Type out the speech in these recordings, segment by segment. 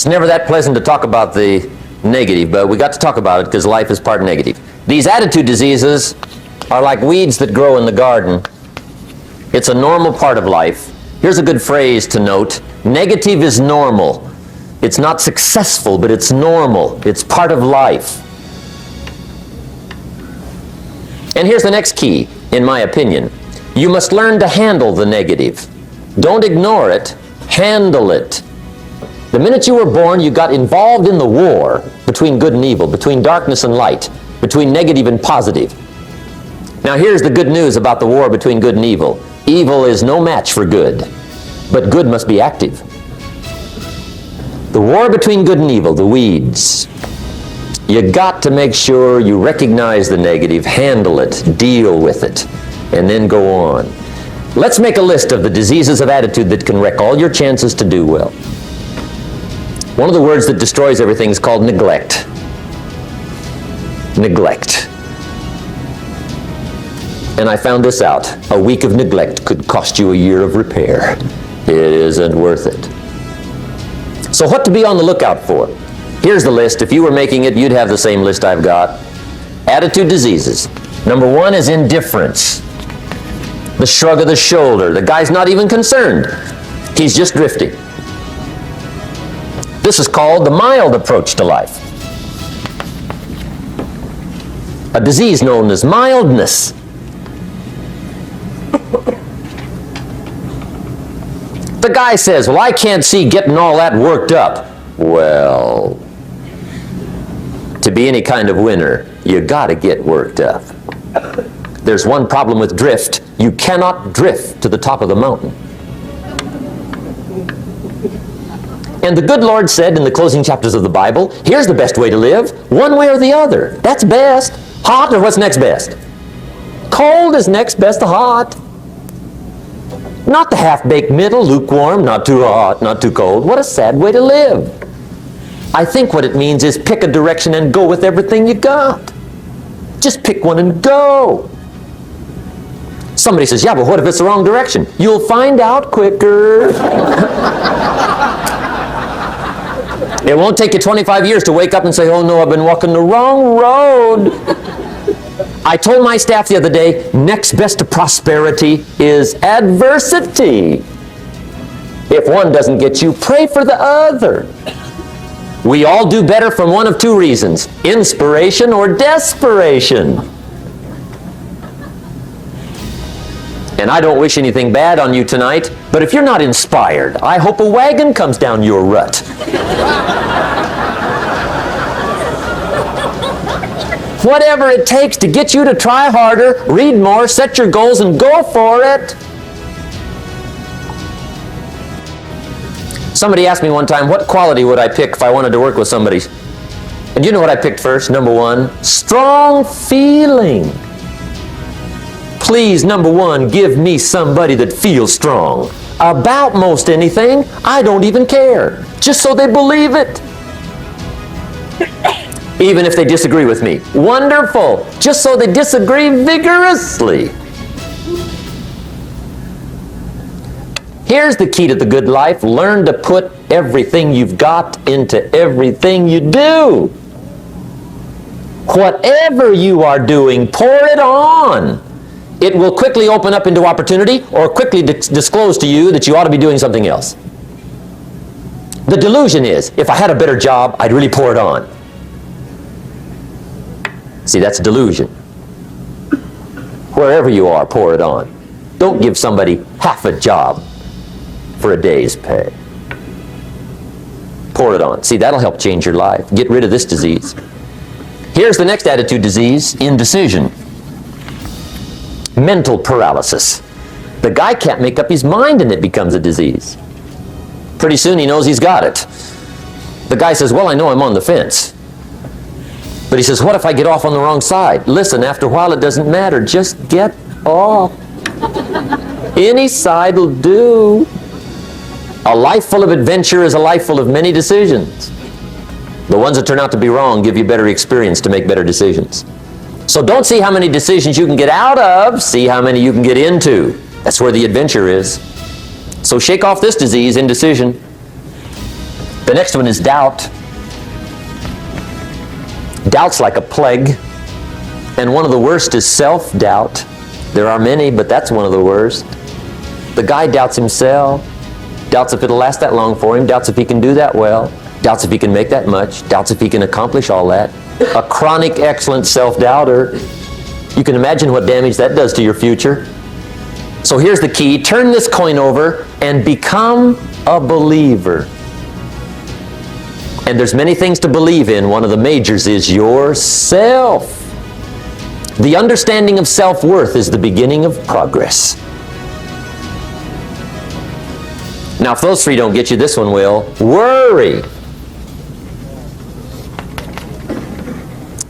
never that pleasant to talk about the negative, but we got to talk about it because life is part negative. These attitude diseases are like weeds that grow in the garden. It's a normal part of life. Here's a good phrase to note. Negative is normal. It's not successful, but it's normal. It's part of life. And here's the next key, in my opinion. You must learn to handle the negative. Don't ignore it. Handle it. The minute you were born, you got involved in the war between good and evil, between darkness and light, between negative and positive. Now here's the good news about the war between good and evil. Evil is no match for good, but good must be active. The war between good and evil, the weeds. You got to make sure you recognize the negative, handle it, deal with it, and then go on. Let's make a list of the diseases of attitude that can wreck all your chances to do well. One of the words that destroys everything is called neglect. Neglect. And I found this out. A week of neglect could cost you a year of repair. It isn't worth it. So what to be on the lookout for? Here's the list. If you were making it, you'd have the same list I've got. Attitude diseases. Number 1 is indifference. The shrug of the shoulder. The guy's not even concerned. He's just drifting. This is called the mild approach to life. A disease known as mildness. The guy says, well, I can't see getting all that worked up. Well, to be any kind of winner, you gotta get worked up. There's one problem with drift. You cannot drift to the top of the mountain. And the good Lord said in the closing chapters of the Bible, here's the best way to live, one way or the other. That's best. Hot or what's next best? Cold is next best to hot. Not the half-baked middle, lukewarm, not too hot, not too cold. What a sad way to live. I think what it means is pick a direction and go with everything you got. Just pick one and go. Somebody says, yeah, but what if it's the wrong direction? You'll find out quicker. It won't take you 25 years to wake up and say, oh no, I've been walking the wrong road. I told my staff the other day, next best to prosperity is adversity. If one doesn't get you, pray for the other. We all do better from one of 2 reasons, inspiration or desperation. And I don't wish anything bad on you tonight, but if you're not inspired, I hope a wagon comes down your rut. Whatever it takes to get you to try harder, read more, set your goals, and go for it. Somebody asked me one time, what quality would I pick if I wanted to work with somebody? And you know what I picked first? Number 1, strong feeling. Please, number 1, give me somebody that feels strong. About most anything, I don't even care. Just so they believe it. Even if they disagree with me. Wonderful. Just so they disagree vigorously. Here's the key to the good life. Learn to put everything you've got into everything you do. Whatever you are doing, pour it on. It will quickly open up into opportunity or quickly disclose to you that you ought to be doing something else. The delusion is, if I had a better job, I'd really pour it on. See, that's delusion. Wherever you are, pour it on. Don't give somebody half a job for a day's pay. Pour it on. See, that'll help change your life. Get rid of this disease. Here's the next attitude disease, indecision. Mental paralysis. The guy can't make up his mind and it becomes a disease. Pretty soon he knows he's got it. The guy says, well, I know I'm on the fence. But he says, what if I get off on the wrong side? Listen, after a while it doesn't matter. Just get off. Any side will do. A life full of adventure is a life full of many decisions. The ones that turn out to be wrong give you better experience to make better decisions. So don't see how many decisions you can get out of, see how many you can get into. That's where the adventure is. So shake off this disease, indecision. The next one is doubt. Doubt's like a plague. And one of the worst is self-doubt. There are many, but that's one of the worst. The guy doubts himself, doubts if it'll last that long for him, doubts if he can do that well, doubts if he can make that much, doubts if he can accomplish all that. A chronic, excellent self-doubter. You can imagine what damage that does to your future. So here's the key. Turn this coin over and become a believer. And there's many things to believe in. One of the majors is yourself. The understanding of self-worth is the beginning of progress. Now, if those three don't get you, this one will. Worry.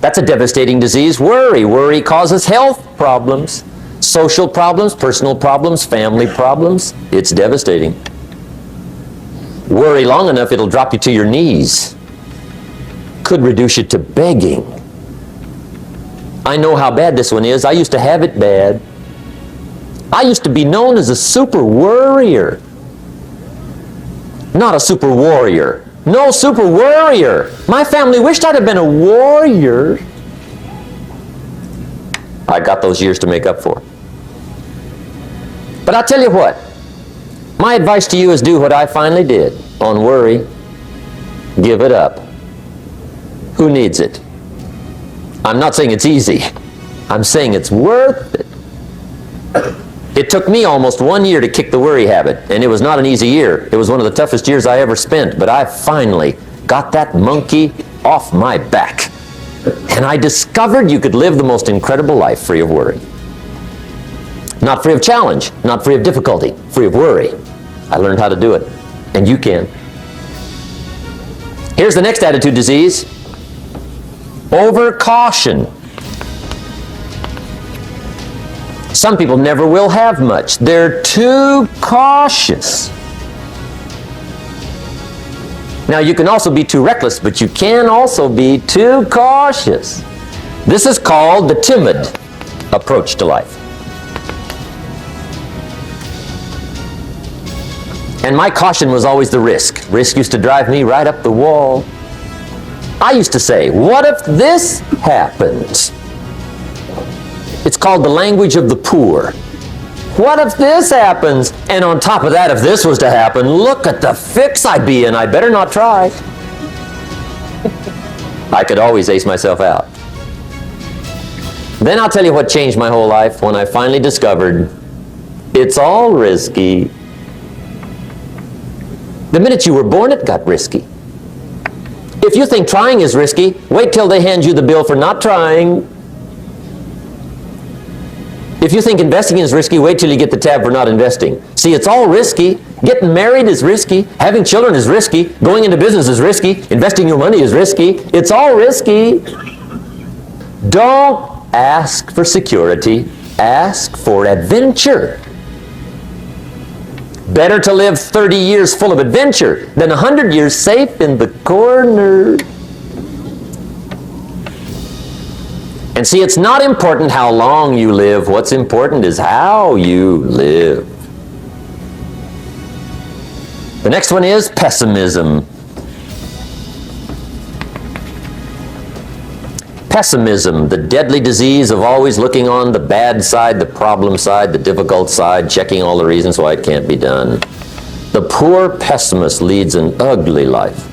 That's a devastating disease. Worry. Worry causes health problems, social problems, personal problems, family problems. It's devastating. Worry long enough, it'll drop you to your knees. Could reduce you to begging. I know how bad this one is. I used to have it bad. I used to be known as a super worrier. Not a super warrior. No, super worrier. My family wished I'd have been a warrior. I got those years to make up for. But I'll tell you what. My advice to you is do what I finally did on worry. Give it up. Who needs it? I'm not saying it's easy. I'm saying it's worth it. It took me almost 1 year to kick the worry habit, and it was not an easy year. It was one of the toughest years I ever spent, but I finally got that monkey off my back. And I discovered you could live the most incredible life free of worry. Not free of challenge, not free of difficulty, free of worry. I learned how to do it, and you can. Here's the next attitude disease. Over-caution. Some people never will have much. They're too cautious. Now, you can also be too reckless, but you can also be too cautious. This is called the timid approach to life. And my caution was always the risk. Risk used to drive me right up the wall. I used to say, what if this happens? It's called the language of the poor. What if this happens? And on top of that, if this was to happen, look at the fix I'd be in. I better not try. I could always ace myself out. Then I'll tell you what changed my whole life when I finally discovered it's all risky. The minute you were born, it got risky. If you think trying is risky, wait till they hand you the bill for not trying. If you think investing is risky, wait till you get the tab for not investing. See, it's all risky. Getting married is risky. Having children is risky. Going into business is risky. Investing your money is risky. It's all risky. Don't ask for security. Ask for adventure. Better to live 30 years full of adventure than 100 years safe in the corner. And see, it's not important how long you live. What's important is how you live. The next one is pessimism. Pessimism, the deadly disease of always looking on the bad side, the problem side, the difficult side, checking all the reasons why it can't be done. The poor pessimist leads an ugly life.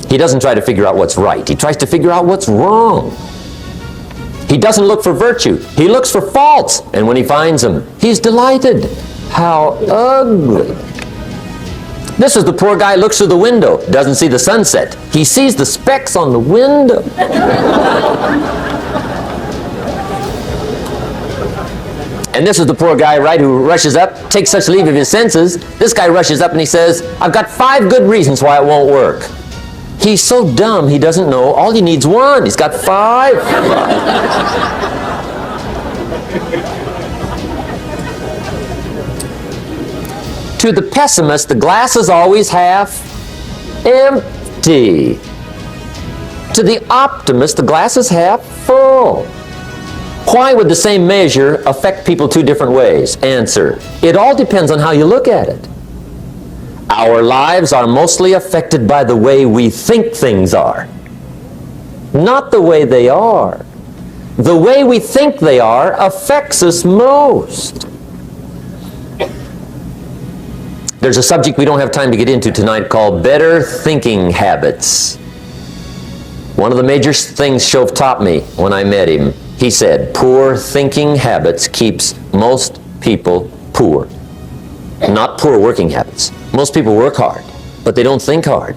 He doesn't try to figure out what's right. He tries to figure out what's wrong. He doesn't look for virtue. He looks for faults. And when he finds them, he's delighted. How ugly. This is the poor guy who looks through the window, doesn't see the sunset. He sees the specks on the window. And this is the poor guy, right, who rushes up, takes such leave of his senses. This guy rushes up and he says, I've got 5 good reasons why it won't work. He's so dumb he doesn't know. All he needs 1. He's got 5. To the pessimist, the glass is always half empty. To the optimist, the glass is half full. Why would the same measure affect people 2 different ways? Answer, it all depends on how you look at it. Our lives are mostly affected by the way we think things are, not the way they are. The way we think they are affects us most. There's a subject we don't have time to get into tonight called better thinking habits. One of the major things Shove taught me when I met him, he said, poor thinking habits keeps most people poor. Not poor working habits. Most people work hard, but they don't think hard.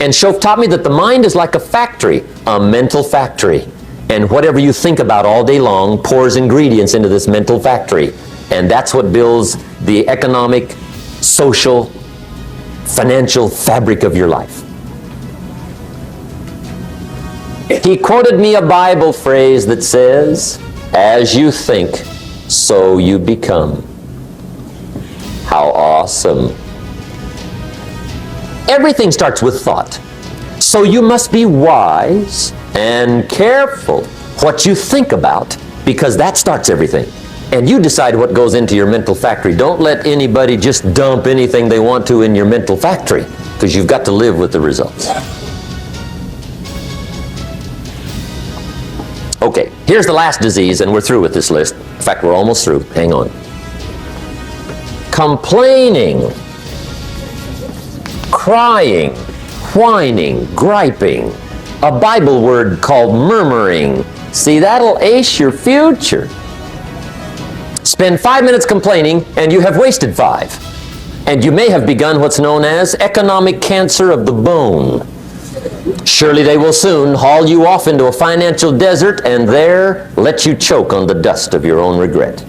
And Shove taught me that the mind is like a factory, a mental factory. And whatever you think about all day long pours ingredients into this mental factory. And that's what builds the economic, social, financial fabric of your life. He quoted me a Bible phrase that says, as you think, so you become. How awesome. Everything starts with thought. So you must be wise and careful what you think about, because that starts everything. And you decide what goes into your mental factory. Don't let anybody just dump anything they want to in your mental factory, because you've got to live with the results. Okay, here's the last disease, and we're through with this list. In fact, we're almost through. Hang on. Complaining, crying, whining, griping. A Bible word called murmuring. See, that'll ace your future. Spend 5 minutes complaining, and you have wasted 5. And you may have begun what's known as economic cancer of the bone. Surely they will soon haul you off into a financial desert and there let you choke on the dust of your own regret.